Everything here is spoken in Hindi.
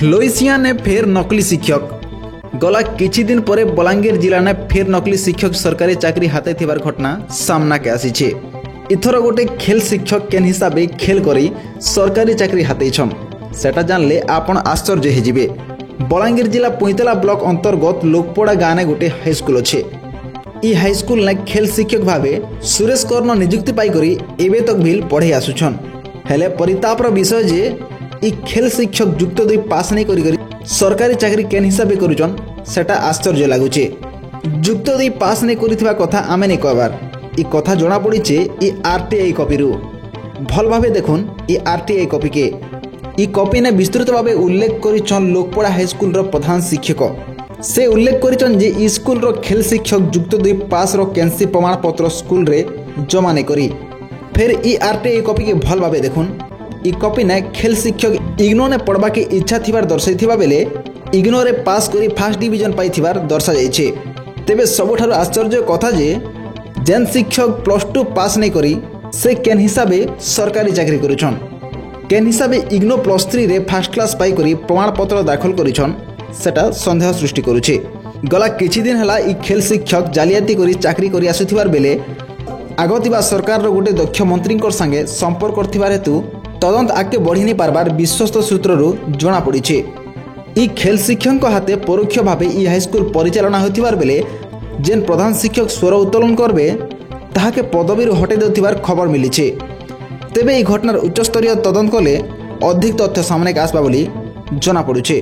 लोइसिया ने फेर नकली शिक्षक गला किछि दिन पर बलांगीर जिला ने फेर नकली शिक्षक सरकारी चाकरी हाते थिबार घटना सामना के आसीछे। इथर गोटे खेल शिक्षक केन हिसाबे खेल करी सरकारी चाकरी हाते छन सेटा जानले आपण आश्चर्य हेजिबे। बलांगीर जिला पुईतला ब्लॉक अंतर्गत लोकपड़ा गाँव ने गोटे हाईस्कूल अच्छे। ई हाईस्कूल ने खेल शिक्षक भावे सुरेश कर्ण नियुक्ति पाई करी एबे तक भी पढ़े आसुछन। हेले परितापर विषय जे ई खेल शिक्षक युक्त 2 पास नहीं करी सरकारी चाकरी केन हिसाबे करूछन सेटा आश्चर्य लागुचे। युक्त 2 पास नहीं करिथिबा कथा आमे नहीं कहबार ई कथा जणा पड़ीचे ई आरटीआई कॉपी रु। भल भावे देखुन ई आरटीआई कॉपी के ई कॉपी ने विस्तृत भावे उल्लेख करिछन लोकपड़ा हाईस्कूल रो प्रधान शिक्षक। से उल्लेख करिछन जे ई स्कूल रो खेल शिक्षक युक्त 2 पास रो कैंसी प्रमाण पत्र स्कूल रे जमा नहीं करी। फिर ई आरटीआई कॉपी के भल भावे देखुन ई कॉपी ने खेल शिक्षक इग्नो ने पढ़वा के इच्छा थिबार दर्शाइथिबा बेले इग्नो रे पास करी फर्स्ट डिवीजन पाई थिबार दर्शा जाइछे। तेबे सबठारु आश्चर्य कथा जे जेन शिक्षक +2 पास नहीं करी से केन हिसाबे सरकारी चाकरी करूछन, केन हिसाबे इग्नो +3 रे फर्स्ट क्लास पाई करी प्रमाण पत्र दाखल करूछन सेटा संदेह सृष्टि करूछे। गला किछि दिन हला ई खेल शिक्षक जालियाती करी चाकरी करी आसुथिबार बेले आगतिबा सरकार रो गोटे दक्ष मंत्री संगे संपर्क करथिबार हेतु तदंत आगे बढ़ी नहीं पारबार विश्वस्त सूत्रु जना पड़ी। ई खेल शिक्षक हाथे परोक्ष भावे ई हाईस्कूल परिचालना होतिबार बेले जेन प्रधान शिक्षक स्वर उत्तोलन करबे ताहाके पदवी हटे देउथिबार खबर मिली। तेबे ई घटनार उच्चस्तरीय तदंत कले अधिक तथ्य सामने आसबा बोली जना पड़ुछे।